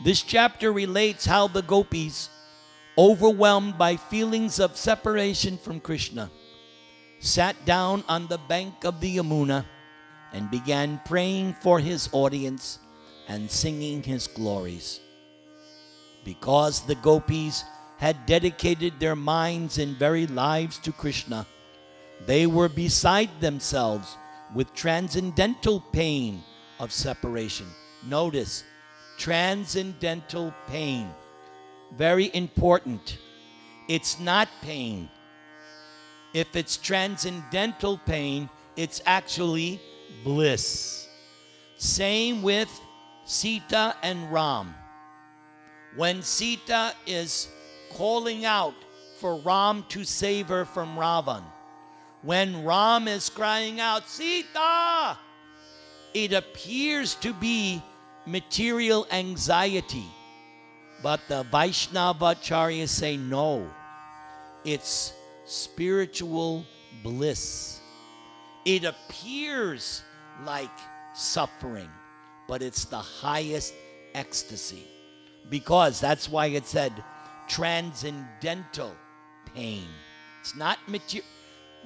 This chapter relates how the gopis, overwhelmed by feelings of separation from Krishna, sat down on the bank of the Yamuna and began praying for his audience and singing his glories. Because the gopis had dedicated their minds and very lives to Krishna, they were beside themselves with transcendental pain of separation. Notice, transcendental pain. Very important. It's not pain. If it's transcendental pain, it's actually bliss. Same with Sita and Ram. When Sita is calling out for Ram to save her from Ravan, when Ram is crying out, Sita, it appears to be material anxiety. But the Vaishnavacharyas say no, it's spiritual bliss. It appears like suffering, but it's the highest ecstasy. Because that's why it said transcendental pain. It's not material.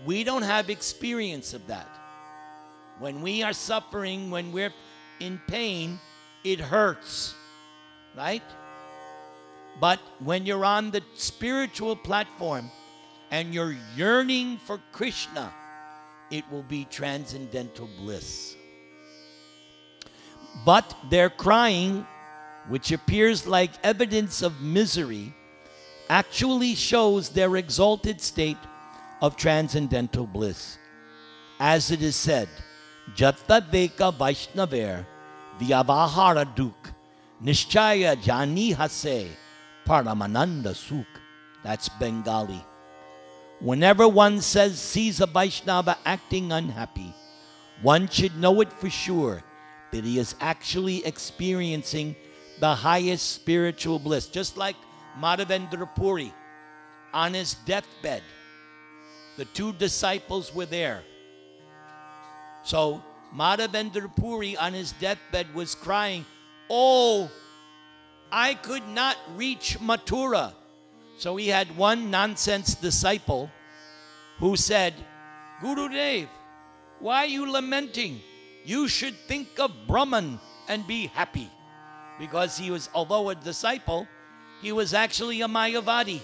We don't have experience of that. When we are suffering, when we're in pain, it hurts, right? But when you're on the spiritual platform and you're yearning for Krishna, it will be transcendental bliss. But their crying, which appears like evidence of misery, actually shows their exalted state of transcendental bliss. As it is said, Jatta Deka Vaishnaver Vyavahara Duk Nishchaya Jani Hase Paramananda Suk. That's Bengali. Whenever one sees a Vaishnava acting unhappy, one should know it for sure that he is actually experiencing the highest spiritual bliss. Just like Madhavendra Puri on his deathbed. The two disciples were there. So Madhavendra Puri on his deathbed was crying, oh, I could not reach Mathura. So he had one nonsense disciple who said, Gurudev, why are you lamenting? You should think of Brahman and be happy. Because he was, although a disciple, he was actually a Mayavadi.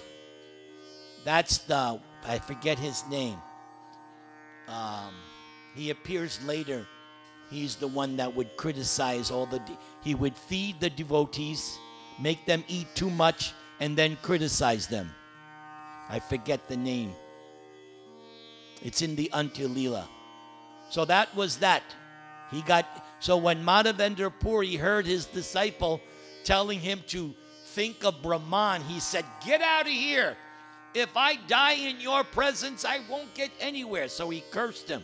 That's the, I forget his name. He appears later. He's the one that would criticize he would feed the devotees, make them eat too much, and then criticize them. I forget the name. It's in the Rasa-lila. So that was that. So when Madhavendra Puri heard his disciple telling him to think of Brahman, he said, get out of here. If I die in your presence, I won't get anywhere. So he cursed him.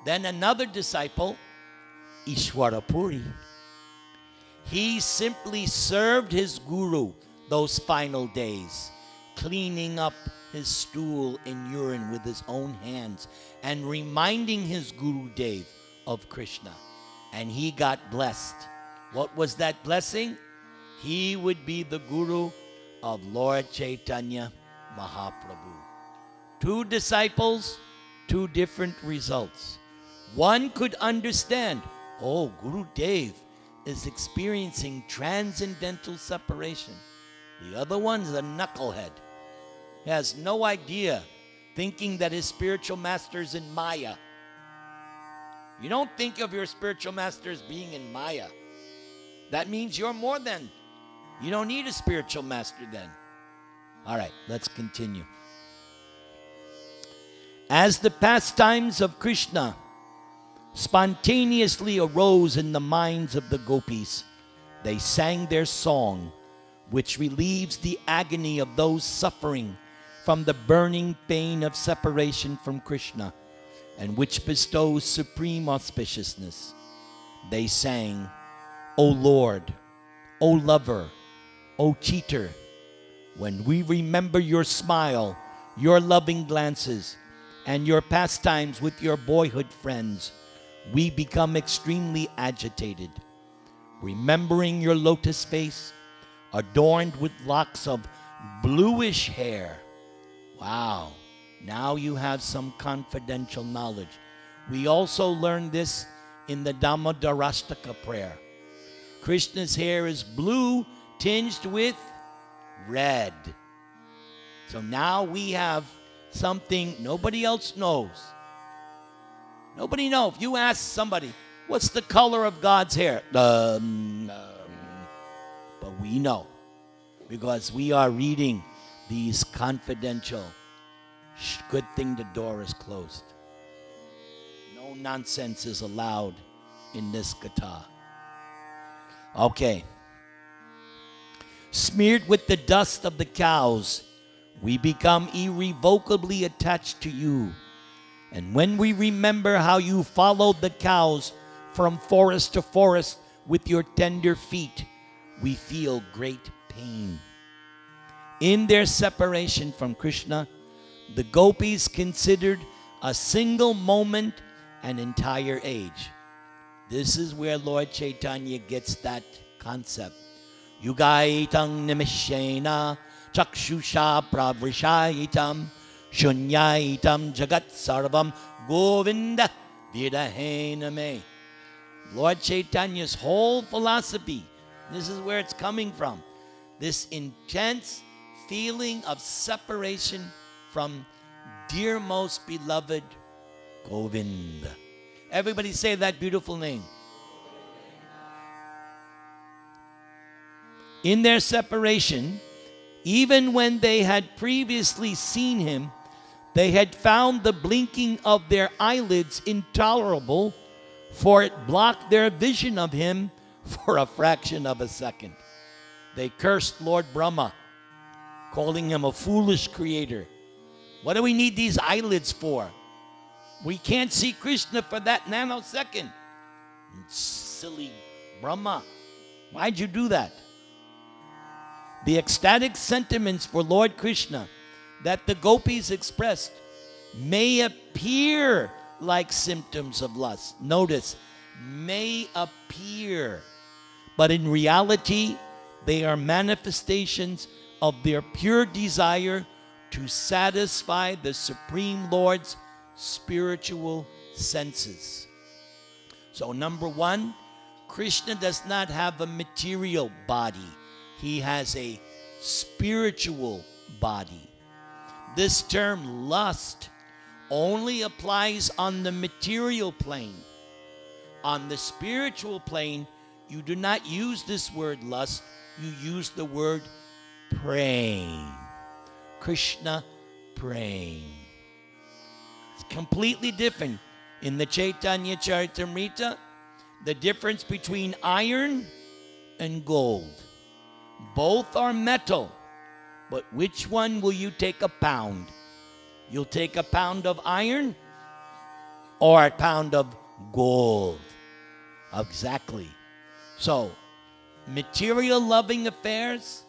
Then another disciple, Ishwara Puri, he simply served his guru those final days, cleaning up his stool and urine with his own hands and reminding his Guru Dev of Krishna. And he got blessed. What was that blessing? He would be the guru of Lord Chaitanya Mahaprabhu. Two disciples, two different results. One could understand, oh, Guru Dev is experiencing transcendental separation. The other one's a knucklehead. He has no idea, thinking that his spiritual master is in Maya. You don't think of your spiritual master as being in Maya. That means you're more than. You don't need a spiritual master then. All right, let's continue. As the pastimes of Krishna spontaneously arose in the minds of the gopis, they sang their song, which relieves the agony of those suffering from the burning pain of separation from Krishna, and which bestows supreme auspiciousness. They sang, O Lord, O lover, O cheater, when we remember your smile, your loving glances, and your pastimes with your boyhood friends, we become extremely agitated. remembering your lotus face, adorned with locks of bluish hair. Wow, now you have some confidential knowledge. We also learned this in the Damodarastaka prayer. Krishna's hair is blue tinged with red. So now we have something nobody else knows. Nobody knows. If you ask somebody, what's the color of God's hair? But we know, because we are reading these confidential. Good thing the door is closed. No nonsense is allowed in this katha. Okay. Smeared with the dust of the cows, we become irrevocably attached to you. And when we remember how you followed the cows from forest to forest with your tender feet, we feel great pain. In their separation from Krishna, the gopis considered a single moment an entire age. This is where Lord Chaitanya gets that concept. Yugaitam nimishena chakshusha pravrishayitam shunyaitam jagat sarvam govinda vidahena me. Lord Chaitanya's whole philosophy, this is where it's coming from. This intense feeling of separation from dear most beloved Govinda. Everybody say that beautiful name. In their separation, even when they had previously seen him, they had found the blinking of their eyelids intolerable, for it blocked their vision of him for a fraction of a second. They cursed Lord Brahma, calling him a foolish creator. What do we need these eyelids for? We can't see Krishna for that nanosecond. Silly Brahma. Why'd you do that? The ecstatic sentiments for Lord Krishna that the gopis expressed may appear like symptoms of lust. Notice, may appear. But in reality, they are manifestations of their pure desire to satisfy the Supreme Lord's spiritual senses. So number one, Krishna does not have a material body. He has a spiritual body. This term lust only applies on the material plane. On the spiritual plane, you do not use this word lust. You use the word praying. Krishna praying. It's completely different. In the Chaitanya Charitamrita, the difference between iron and gold. Both are metal, but which one will you take a pound? You'll take a pound of iron or a pound of gold? Exactly. So, material loving affairs,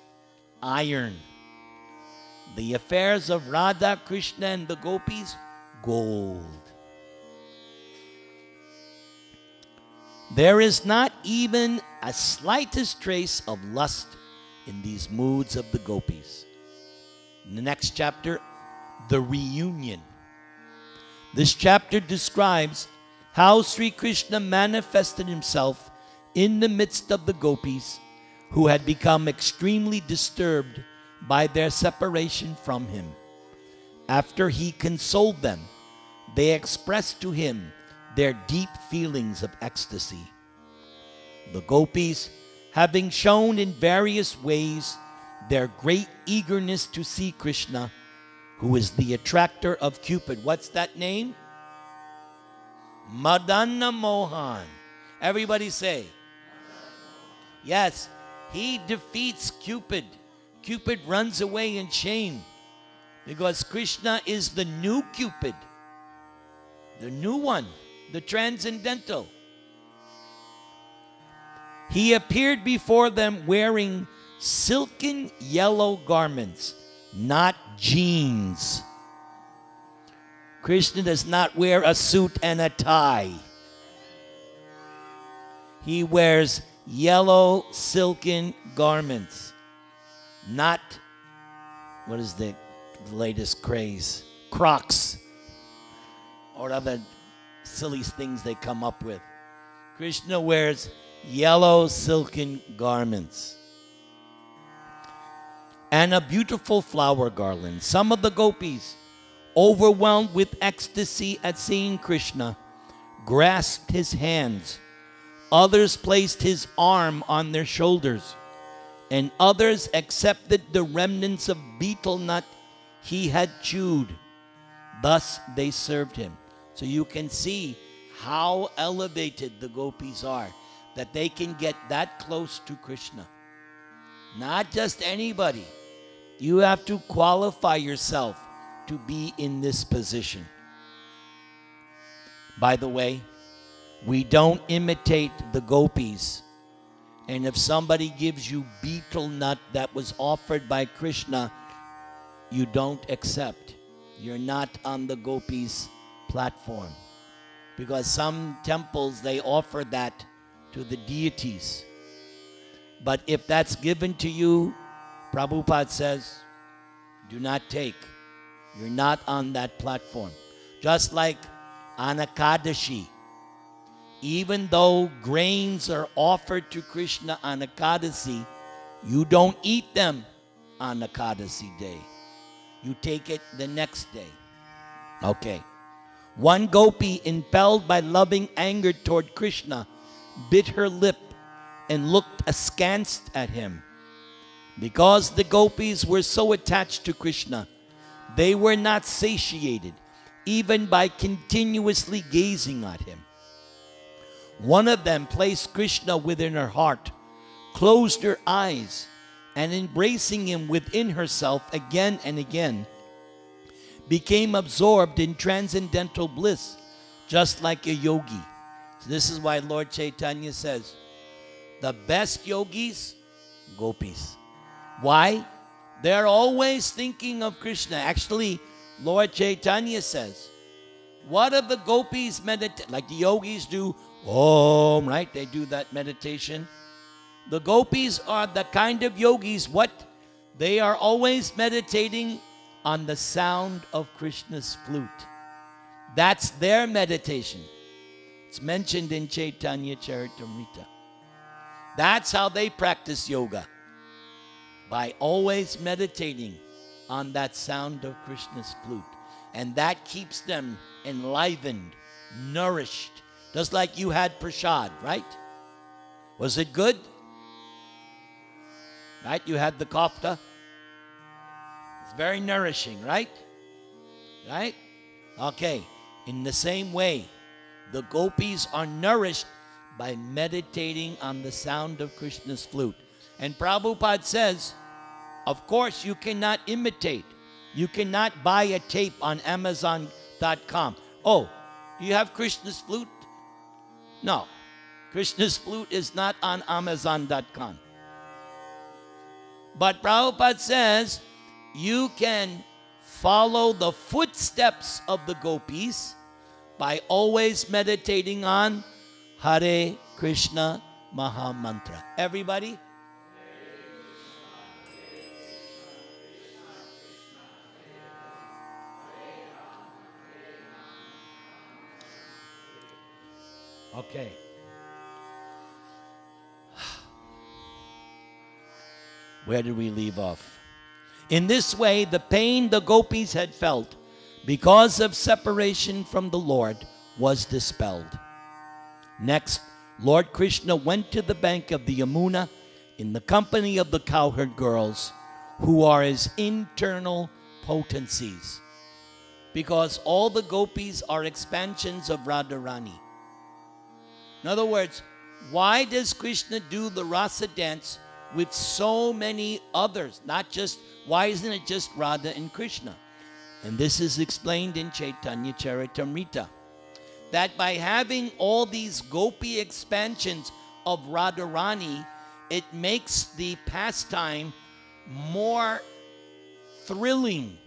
iron. The affairs of Radha, Krishna, and the gopis, gold. There is not even a slightest trace of lust in these moods of the gopis. In the next chapter, the reunion. This chapter describes how Sri Krishna manifested himself in the midst of the gopis who had become extremely disturbed by their separation from him. After he consoled them, they expressed to him their deep feelings of ecstasy. The gopis, having shown in various ways their great eagerness to see Krishna, who is the attractor of Cupid. What's that name? Madana Mohan. Everybody say. Yes, he defeats Cupid. Cupid runs away in shame because Krishna is the new Cupid, the new one, the transcendental. He appeared before them wearing silken yellow garments, not jeans. Krishna does not wear a suit and a tie. He wears yellow silken garments. Not, what is the latest craze? Crocs or other silly things they come up with. Krishna wears yellow silken garments and a beautiful flower garland. Some of the gopis, overwhelmed with ecstasy at seeing Krishna, grasped his hands. Others placed his arm on their shoulders, and others accepted the remnants of betel nut he had chewed. Thus they served him. So you can see how elevated the gopis are, that they can get that close to Krishna. Not just anybody. You have to qualify yourself to be in this position. By the way, we don't imitate the gopis. And if somebody gives you betel nut that was offered by Krishna, you don't accept. You're not on the gopis' platform. Because some temples, they offer that to the deities. But if that's given to you, Prabhupada says, do not take. You're not on that platform. Just like on Ekadashi, even though grains are offered to Krishna on Ekadashi, you don't eat them on Ekadashi day. You take it the next day. Okay. One gopi, impelled by loving anger toward Krishna, bit her lip and looked askance at him. Because the gopis were so attached to Krishna, they were not satiated, even by continuously gazing at him. One of them placed Krishna within her heart, closed her eyes, and embracing him within herself again and again, became absorbed in transcendental bliss, just like a yogi. So this is why Lord Chaitanya says, the best yogis, gopis. Why? They're always thinking of Krishna. Actually, Lord Chaitanya says, what if the gopis meditate, like the yogis do, Om, right? They do that meditation. The gopis are the kind of yogis, what? They are always meditating on the sound of Krishna's flute. That's their meditation. It's mentioned in Chaitanya Charitamrita. That's how they practice yoga. By always meditating on that sound of Krishna's flute. And that keeps them enlivened, nourished. Just like you had prasad, right? Was it good? Right? You had the katha. It's very nourishing, right? Right? Okay. In the same way, the gopis are nourished by meditating on the sound of Krishna's flute. And Prabhupada says, of course, you cannot imitate. You cannot buy a tape on Amazon.com. Oh, do you have Krishna's flute? No. Krishna's flute is not on Amazon.com. But Prabhupada says, you can follow the footsteps of the gopis by always meditating on Hare Krishna Maha Mantra. Everybody? Okay. Where did we leave off? In this way, the pain the gopis had felt because of separation from the Lord was dispelled. Next, Lord Krishna went to the bank of the Yamuna in the company of the cowherd girls, who are his internal potencies. Because all the gopis are expansions of Radharani. In other words, why does Krishna do the rasa dance with so many others? Not just, why isn't it just Radha and Krishna? And this is explained in Chaitanya Charitamrita. That by having all these gopi expansions of Radharani, it makes the pastime more thrilling.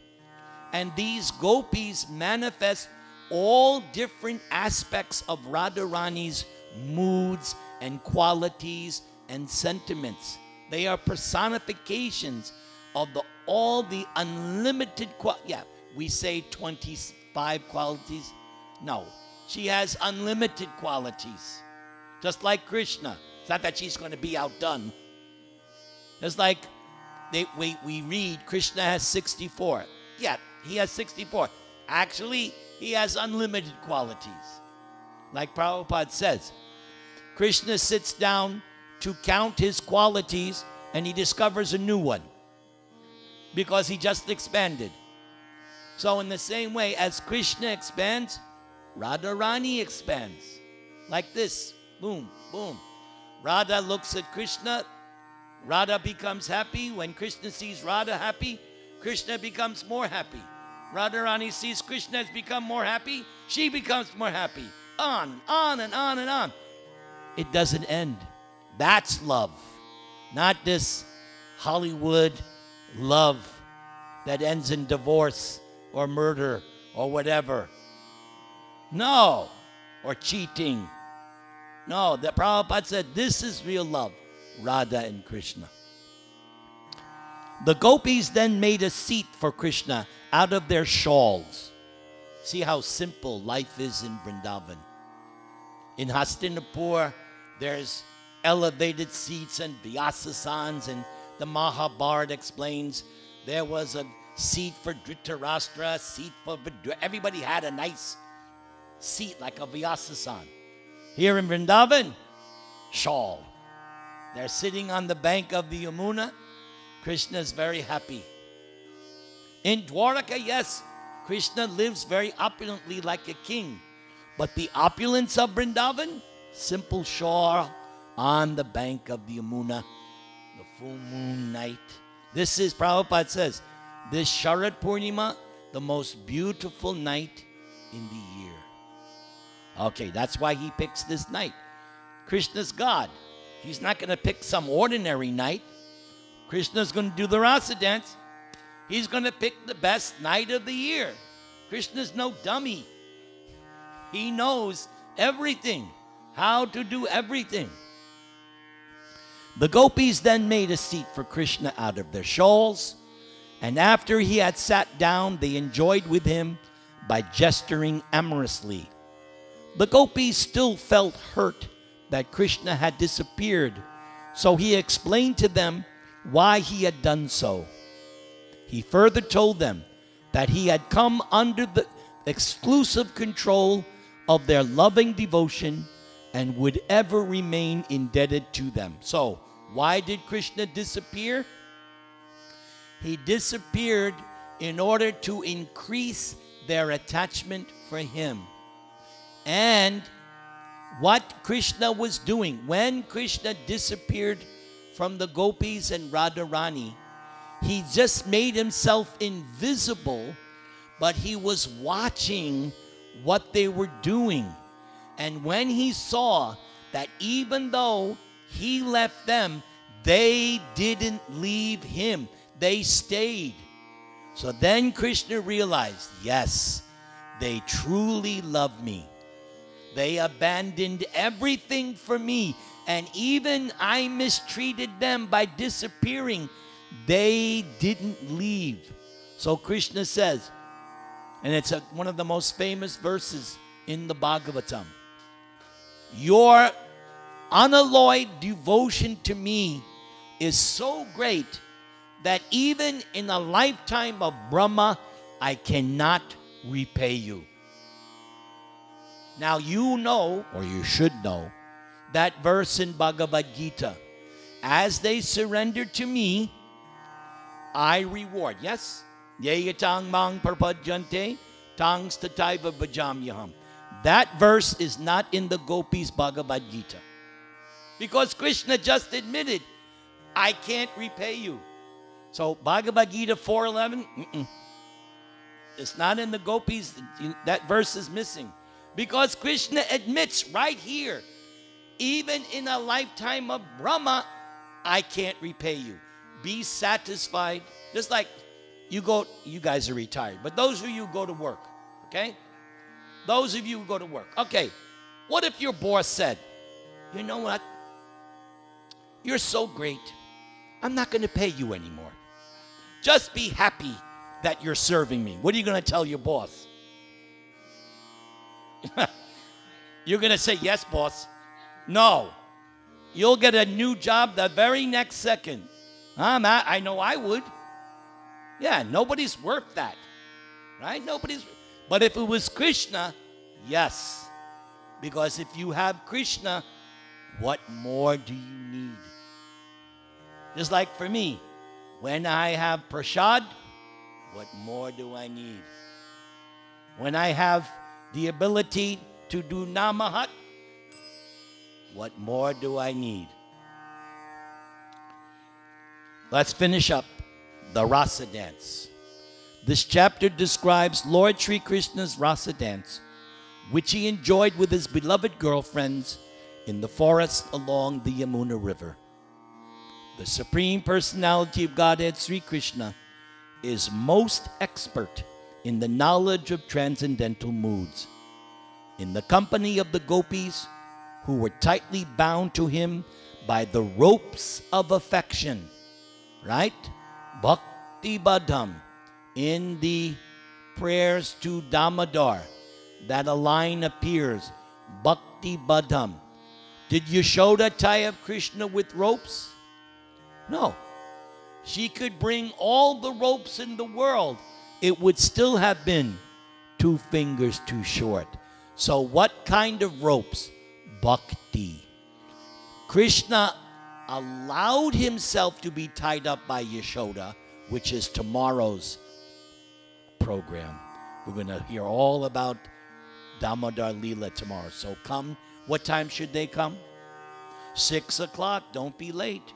And these gopis manifest all different aspects of Radharani's moods and qualities and sentiments. They are personifications of all the unlimited we say 25 qualities. No, she has unlimited qualities. Just like Krishna. It's not that she's going to be outdone. Just like we read Krishna has 64. Yeah, he has 64. Actually, he has unlimited qualities. Like Prabhupada says, Krishna sits down to count his qualities and he discovers a new one because he just expanded. So in the same way as Krishna expands, Radharani expands. Like this. Boom, boom. Radha looks at Krishna. Radha becomes happy. When Krishna sees Radha happy, Krishna becomes more happy. Radharani sees Krishna has become more happy. She becomes more happy. On and on and on. It doesn't end. That's love. Not this Hollywood love that ends in divorce or murder or whatever. No. Or cheating. No, the Prabhupada said this is real love. Radha and Krishna. The gopis then made a seat for Krishna out of their shawls. See how simple life is in Vrindavan. In Hastinapur, there's elevated seats and vyasasans, and the Mahabharata explains there was a seat for Dhritarashtra, a seat for Vidura. Everybody had a nice seat like a vyasasan. Here in Vrindavan, shawl. They're sitting on the bank of the Yamuna. Krishna is very happy. In Dwaraka, yes, Krishna lives very opulently like a king. But the opulence of Vrindavan, simple shawl on the bank of the Yamuna, the full moon night. This is, Prabhupada says, this Sharad Purnima, the most beautiful night in the year. Okay, that's why he picks this night. Krishna's God. He's not going to pick some ordinary night. Krishna's going to do the rasa dance. He's going to pick the best night of the year. Krishna's no dummy. He knows everything, how to do everything. The gopis then made a seat for Krishna out of their shawls, and after he had sat down, they enjoyed with him by gesturing amorously. The gopis still felt hurt that Krishna had disappeared, so he explained to them why he had done so. He further told them that he had come under the exclusive control of their loving devotion and would ever remain indebted to them. So, why did Krishna disappear? He disappeared in order to increase their attachment for him. And what Krishna was doing, when Krishna disappeared from the gopis and Radharani, he just made himself invisible, but he was watching what they were doing. And when he saw that even though he left them, they didn't leave him. They stayed. So then Krishna realized, yes, they truly love me. They abandoned everything for me. And even I mistreated them by disappearing. They didn't leave. So Krishna says, and it's one of the most famous verses in the Bhagavatam, your unalloyed devotion to me is so great that even in a lifetime of Brahma, I cannot repay you. Now you know, or you should know, that verse in Bhagavad Gita. As they surrender to me, I reward. Yes? Yeyatang mang parpajante, tangs tataiva bhajamyaham. That verse is not in the Gopis Bhagavad Gita. Because Krishna just admitted, I can't repay you. So Bhagavad Gita 4:11, it's not in the Gopis. That verse is missing. Because Krishna admits right here, even in a lifetime of Brahma, I can't repay you. Be satisfied. Just like you guys are retired, but those of you who go to work, okay? Those of you who go to work. Okay, what if your boss said, you know what? you're so great. I'm not going to pay you anymore. Just be happy that you're serving me. What are you going to tell your boss? You're going to say, yes, boss. No. You'll get a new job the very next second. I know I would. Yeah, nobody's worth that. Right? But if it was Krishna, yes. Because if you have Krishna, what more do you need? Just like for me, when I have prasad, what more do I need? When I have the ability to do namahat, what more do I need? Let's finish up the Rasa dance. This chapter describes Lord Sri Krishna's Rasa dance, which he enjoyed with his beloved girlfriends in the forest along the Yamuna River. The Supreme Personality of Godhead, Sri Krishna, is most expert in the knowledge of transcendental moods. In the company of the gopis, who were tightly bound to him by the ropes of affection, right? Bhakti Badham, in the prayers to Damodar, that a line appears, Bhakti Badham. Did Yashoda tie up Krishna with ropes? No. She could bring all the ropes in the world. It would still have been 2 fingers too short. So what kind of ropes? Bhakti. Krishna allowed himself to be tied up by Yashoda, which is tomorrow's program. We're going to hear all about Damodar Lila tomorrow. So come. What time should they come? 6 o'clock. Don't be late.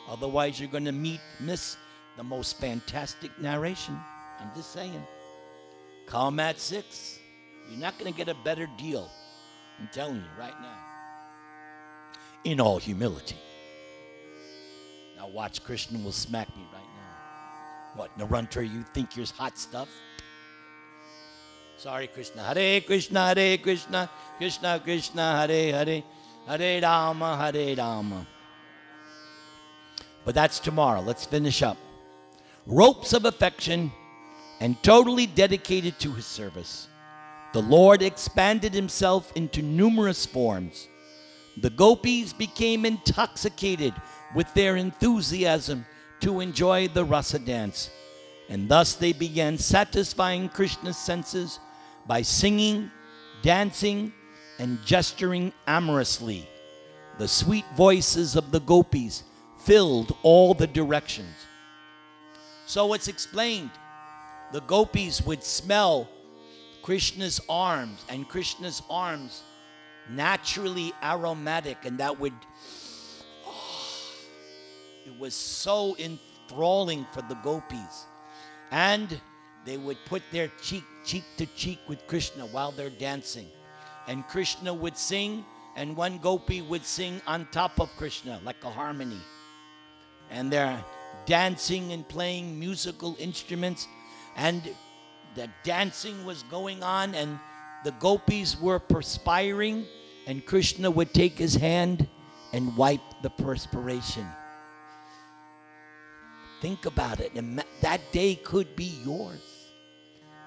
Otherwise, you're going to miss the most fantastic narration. I'm just saying. Come at 6. You're not going to get a better deal. I'm telling you right now. In all humility. Now watch, Krishna will smack me right now. What, Naruntra, you think you're hot stuff? Sorry, Krishna. Hare Krishna, Krishna Krishna, Hare Hare, Hare Rama, Hare Rama. But that's tomorrow. Let's finish up. Ropes of affection and totally dedicated to his service. The Lord expanded himself into numerous forms. The gopis became intoxicated with their enthusiasm to enjoy the rasa dance, and thus they began satisfying Krishna's senses by singing, dancing, and gesturing amorously. The sweet voices of the gopis filled all the directions. So it's explained, the gopis would smell Krishna's arms, and Krishna's arms naturally aromatic, and that would, it was so enthralling for the gopis. And they would put their cheek to cheek with Krishna while they're dancing. And Krishna would sing, and one gopi would sing on top of Krishna like a harmony. And they're dancing and playing musical instruments, and the dancing was going on, and the gopis were perspiring, and Krishna would take his hand and wipe the perspiration. Think about it. And that day could be yours.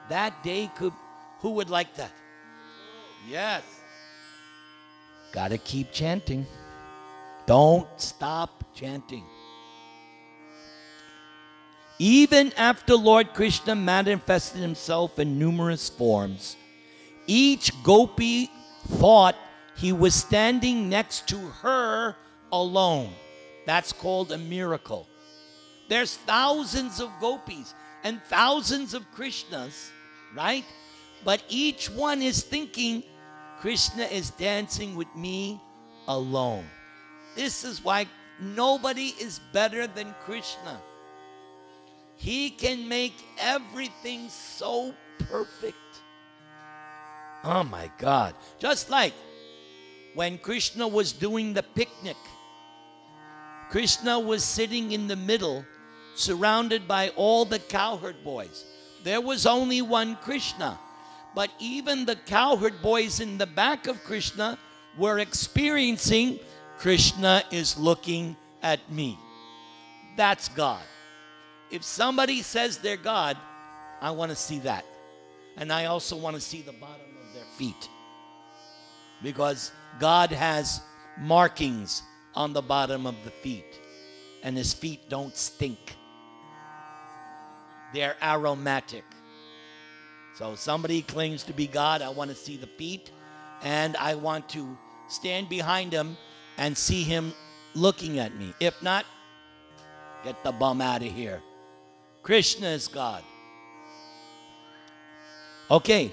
That day could, who would like that? Yes. Gotta keep chanting. Don't stop chanting. Even after Lord Krishna manifested himself in numerous forms, each gopi thought he was standing next to her alone. That's called a miracle. There's thousands of gopis and thousands of Krishnas, right? But each one is thinking, Krishna is dancing with me alone. This is why nobody is better than Krishna. He can make everything so perfect. Oh my God. Just like when Krishna was doing the picnic, Krishna was sitting in the middle, surrounded by all the cowherd boys. There was only one Krishna. But even the cowherd boys in the back of Krishna were experiencing Krishna is looking at me. That's God. If somebody says they're God, I want to see that. And I also want to see the bottom of their feet. Because God has markings on the bottom of the feet. And his feet don't stink. They're aromatic. So if somebody claims to be God, I want to see the feet. And I want to stand behind him and see him looking at me. If not, get the bum out of here. Krishna is God. Okay.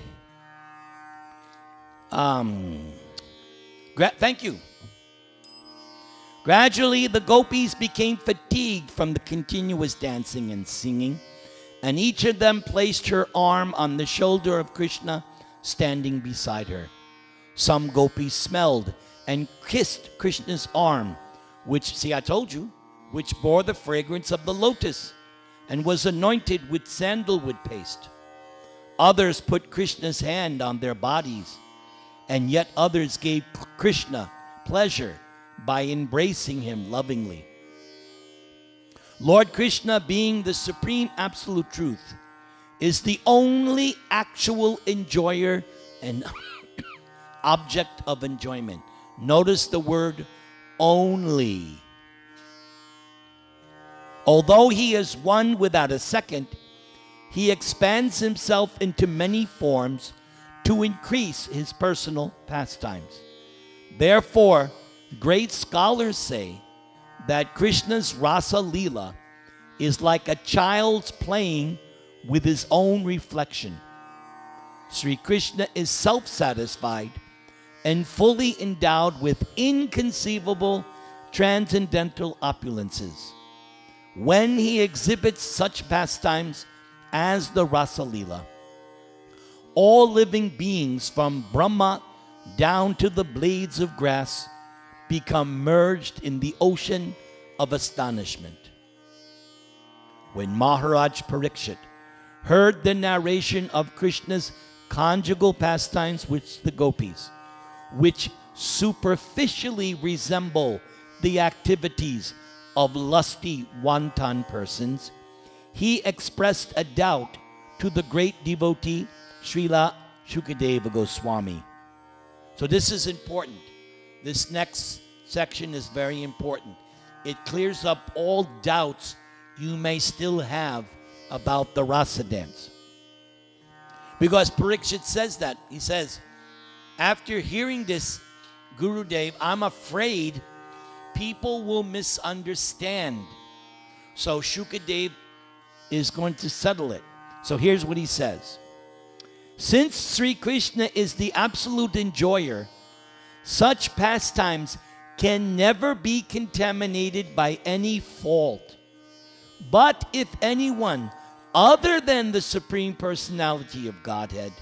Thank you. Gradually, the gopis became fatigued from the continuous dancing and singing, and each of them placed her arm on the shoulder of Krishna, standing beside her. Some gopis smelled and kissed Krishna's arm, which, see, I told you, which bore the fragrance of the lotus and was anointed with sandalwood paste. Others put Krishna's hand on their bodies, and yet others gave Krishna pleasure by embracing him lovingly. Lord Krishna, being the supreme absolute truth, is the only actual enjoyer and object of enjoyment. Notice the word only. Although he is one without a second, he expands himself into many forms to increase his personal pastimes. Therefore, great scholars say that Krishna's Rasa-lila is like a child's playing with his own reflection. Sri Krishna is self-satisfied and fully endowed with inconceivable transcendental opulences. When he exhibits such pastimes as the Rasa-lila, all living beings from Brahma down to the blades of grass become merged in the ocean of astonishment. When Maharaj Parikshit heard the narration of Krishna's conjugal pastimes with the gopis, which superficially resemble the activities of lusty wanton persons, he expressed a doubt to the great devotee Srila Shukadeva Goswami. So this is important. This next section is very important. It clears up all doubts you may still have about the rasa dance. Because Parikshit says that. He says, after hearing this, Gurudev, I'm afraid people will misunderstand. So Shukadev is going to settle it. So here's what he says. Since Sri Krishna is the absolute enjoyer, such pastimes can never be contaminated by any fault. But if anyone other than the Supreme Personality of Godhead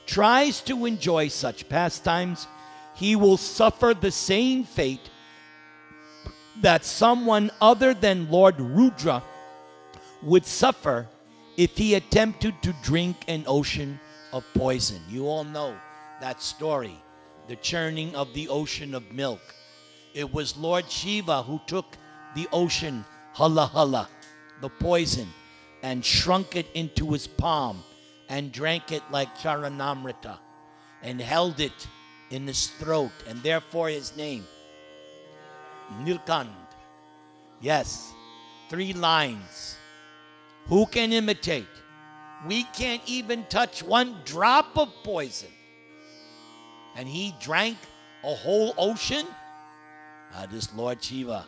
tries to enjoy such pastimes, he will suffer the same fate that someone other than Lord Rudra would suffer if he attempted to drink an ocean of poison. You all know that story, the churning of the ocean of milk. It was Lord Shiva who took the ocean, hala, the poison, and shrunk it into his palm and drank it like charanamrita and held it in his throat, and therefore his name, Nilkand. Yes, 3 lines. Who can imitate? We can't even touch 1 drop of poison. And he drank a whole ocean? This Lord Shiva,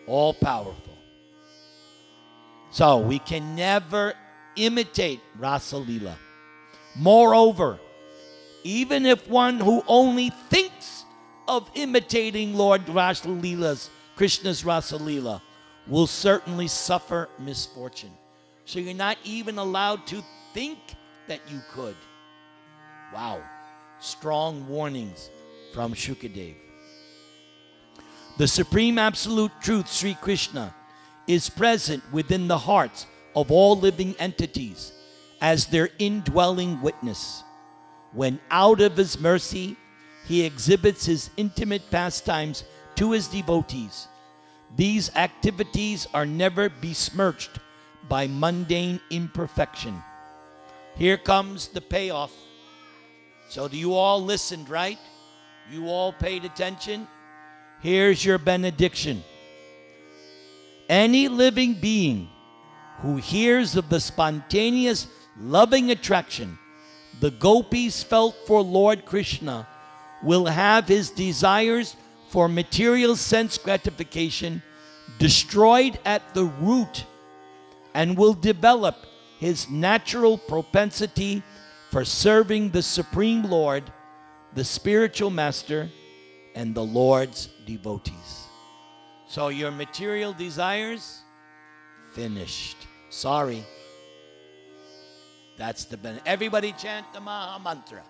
all powerful. So we can never imitate Rasa-lila. Moreover, even if one who only thinks of imitating Lord Rasa-lila's, Krishna's Rasa-lila, will certainly suffer misfortune. So you're not even allowed to think that you could. Wow. Strong warnings from Shukadev. The Supreme Absolute Truth, Sri Krishna, is present within the hearts of all living entities as their indwelling witness. When out of his mercy, he exhibits his intimate pastimes to his devotees, These activities are never besmirched by mundane imperfection. Here comes the payoff. So you all listened, right? You all paid attention? Here's your benediction. Any living being who hears of the spontaneous, loving attraction the gopis felt for Lord Krishna will have his desires for material sense gratification destroyed at the root and will develop his natural propensity for serving the Supreme Lord, the spiritual master, and the Lord's devotees. So your material desires, finished. Sorry. That's the benefit. Everybody chant the Maha Mantra.